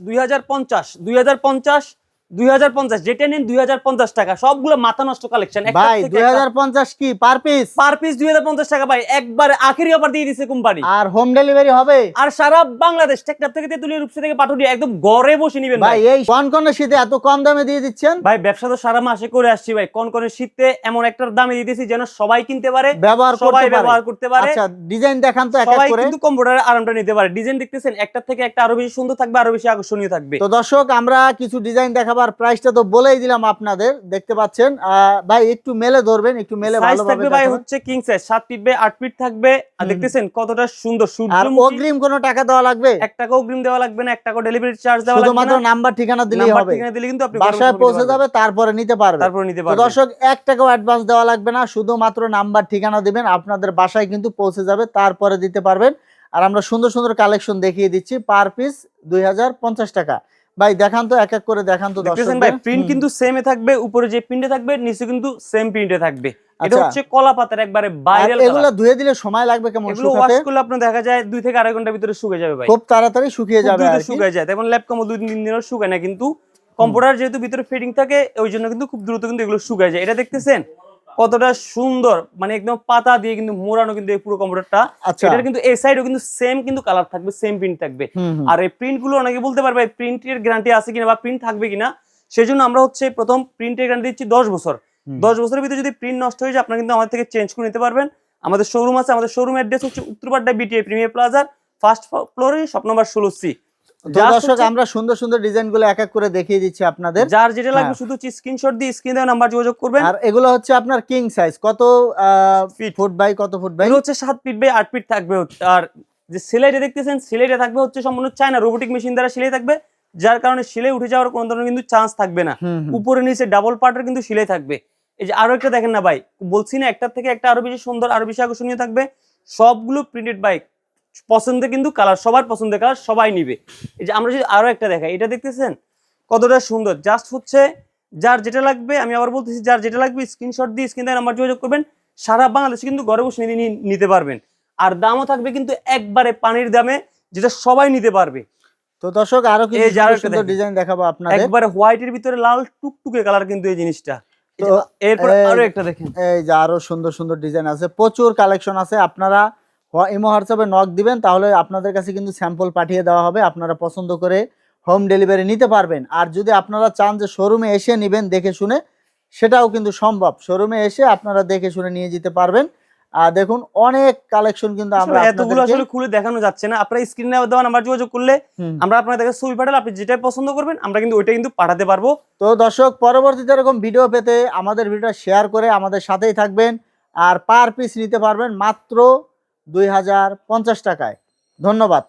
2050 2050 2050 যেটা নিন 2050 টাকা, সবগুলো মাথা নষ্ট কালেকশন। ভাই 2050 কি পার পিস? পার পিস 2050 টাকা ভাই, একবারে আখেরি অফার দিয়ে দিছে কোম্পানি। আর হোম ডেলিভারি হবে? আর সারা বাংলাদেশ, টেকনাফ থেকে তেতুলিয়া, রূপসা থেকে পাটুরিয়া, একদম ঘরে বসে নেবেন ভাই। এই কনকনে শীতে এত কম দামে দিয়ে দিচ্ছেন ভাই। ব্যবসা তো সারা মাসে করে আসছি ভাই, কনকনে শীতে এমন একটা দামে দিতেছি যেন সবাই কিনতে পারে, ব্যবহার করতে পারে। আচ্ছা ডিজাইন দেখান তো এক এক সবাই করে। কিন্তু কম্পিউটারে আরামটা নিতে পারে। ডিজাইন দেখতেছেন, একটা থেকে একটা আরো বেশি সুন্দর থাকবে, আরো বেশি আকর্ষণীয় থাকবে। তো দর্শক আমরা কিছু ডিজাইন দেখাবার প্রাইসটা তো বলেই দিলাম আপনাদের, দেখতে পাচ্ছেন। ভাই একটু মেলে ধরবেন, একটু মেলে ভালোভাবে থাকবে ভাই। হচ্ছে king size 7 feet by 8 feet থাকবে। আর দেখতেছেন কতটা সুন্দর। আর অগ্রিম কোনো টাকা দেওয়া লাগবে? 1 টাকা অগ্রিম দেওয়া লাগবে না, 1 টাকা ডেলিভারি চার্জ দেওয়া লাগবে না। শুধুমাত্র নাম্বার ঠিকানা দিলেই হবে। ঠিকানা দিলে কিন্তু আপনি বাসায় পৌঁছে যাবে, তারপরে নিতে পারবেন। তো দর্শক 1 টাকাও অ্যাডভান্স দেওয়া লাগবে না, শুধুমাত্র নাম্বার ঠিকানা দিবেন, আপনাদের বাসায় কিন্তু পৌঁছে যাবে, তারপরে দিতে পারবেন। আর আমরা সুন্দর সুন্দর কালেকশন দেখিয়ে দিচ্ছি। পার পিস 2050 টাকা। ভাই দেখান তো এক এক করে, দেখান তো দর্শক ভাই। প্রিন্ট কিন্তু সেমে থাকবে, উপরে যে প্রিন্টে থাকবে নিচে কিন্তু সেম প্রিন্টে থাকবে। এটা হচ্ছে কলা পাতার একবারে ভাইরাল। এগুলো ধুয়ে দিলে সময় লাগবে কেমন? এগুলো ওয়াশ করলে আপনার দেখা যায় 2 থেকে 2.5 ঘন্টার ভিতরে শুকিয়ে যাবে ভাই। খুব তাড়াতাড়ি শুকিয়ে যাবে আর কি। শুকিয়ে যায়, তেমন ল্যাপটপ 2-3 দিনেও শুকায় না, কিন্তু কম্পিউটার যেহেতু ভিতরে ফিটিং থাকে ওই জন্য কিন্তু খুব দ্রুত কিন্তু এগুলো শুকায় যায়। এটা দেখতেছেন কতটা সুন্দর, মানে একদম পাতা দিয়ে কিন্তু মোড়ানো কিন্তু এই পুরো কম্পিউটারটা। এটার কিন্তু এই সাইডও কিন্তু সেম কিন্তু কালার থাকবে, সেম প্রিন্ট থাকবে। আর এই প্রিন্ট গুলো অনেকে বলতে পারবে প্রিন্টের গ্যারান্টি আছে কিনা বা প্রিন্ট থাকবে কিনা, সেজন্য আমরা হচ্ছে প্রথম প্রিন্টের গ্যারান্টি দিচ্ছি 10 বছর। 10 বছরের ভিতরে যদি প্রিন্ট নষ্ট হয়ে যায় আপনারা কিন্তু আমাদের থেকে চেঞ্জ করে নিতে পারবেন। আমাদের শোরুম আছে, আমাদের শোরুম অ্যাড্রেস হচ্ছে উত্তরপাড্ডা বিটিআই প্রিমিয়ার প্লাজার ফার্স্ট ফ্লোরে, শপ নাম্বার 16C। দর্শক আমরা সুন্দর সুন্দর ডিজাইন গুলো এক এক করে দেখিয়ে দিচ্ছি আপনাদের। যার যেটা লাগবে শুধু স্ক্রিনশট দিয়ে স্ক্রিনে দেওয়া নাম্বার যোগাযোগ করবেন। আর এগুলো হচ্ছে আপনার কিং সাইজ কত ফুট বাই কত ফুট বাই? এগুলো হচ্ছে 7 ফিট বাই 8 ফিট থাকবে। আর যে সেলাইটা দেখতেছেন, সেলাইটা থাকবে হচ্ছে সম্পূর্ণ চায়না রোবোটিক মেশিন দ্বারা সেলাই থাকবে, যার কারণে সেলাই উঠে যাওয়ার কোনো ধরনের কিন্তু চান্স থাকবে না। উপরে নিচে ডাবল পার্টের কিন্তু সেলাই থাকবে। এই যে আরো একটা দেখেন না ভাই, বলছি না একটার থেকে একটা আরো বেশি সুন্দর, আরো বেশি আকর্ষণীয় থাকবে। সবগুলো প্রিন্টেড বাইক, পছন্দের কিন্তু কালার, সবার পছন্দের কালার, সবাই নিবে। এই যে আমরা যদি আরো একটা দেখাই, এটা দেখতেছেন কতটা সুন্দর। জাস্ট হচ্ছে যার যেটা লাগবে, আমি আবার বলতেছি, যার যেটা লাগবে স্ক্রিনশট দিয়ে স্ক্রিনে নাম্বার যোগাযোগ করবেন। সারা বাংলাদেশে কিন্তু ঘরে বসে নিতে পারবেন। আর দামও থাকবে কিন্তু একবারে পানির দামে, যেটা সবাই নিতে পারবে। তো দর্শক আরো কিছু সুন্দর ডিজাইন দেখাবো আপনাদের। একবারে হোয়াইটের ভিতরে লাল টুকটুকে কালার কিন্তু এই জিনিসটা। তো এরপর আরো একটা দেখেন, এই যে আরো সুন্দর সুন্দর ডিজাইন আছে, প্রচুর কালেকশন আছে। আপনারা ইমো হোয়াটসঅ্যাপে নক দিবেন, তাহলে আপনাদের কাছে কিন্তু স্যাম্পল পাঠিয়ে দেওয়া হবে, আপনারা পছন্দ করে হোম ডেলিভারি নিতে পারবেন। আর যদি আপনারা চান যে শোরুমে এসে নেবেন দেখে শুনে, সেটাও কিন্তু সম্ভব। শোরুমে এসে আপনারা দেখে শুনে নিয়ে যেতে পারবেন। আর দেখুন অনেক কালেকশন কিন্তু আমরা এতগুলো আসলে খুলে দেখানো যাচ্ছে না। আপনারা স্ক্রিনে দেওয়া নাম্বার যোগাযোগ করলে আমরা আপনাদের ছবি পাঠালে আপনি যেটা পছন্দ করবেন আমরা কিন্তু ওইটা কিন্তু পাঠাতে পারবো। তো দর্শক পরবর্তীতে এরকম ভিডিও পেতে আমাদের ভিডিওটা শেয়ার করে আমাদের সাথেই থাকবেন। আর পার পিস নিতে পারবেন মাত্র 2050 টাকায়। ধন্যবাদ।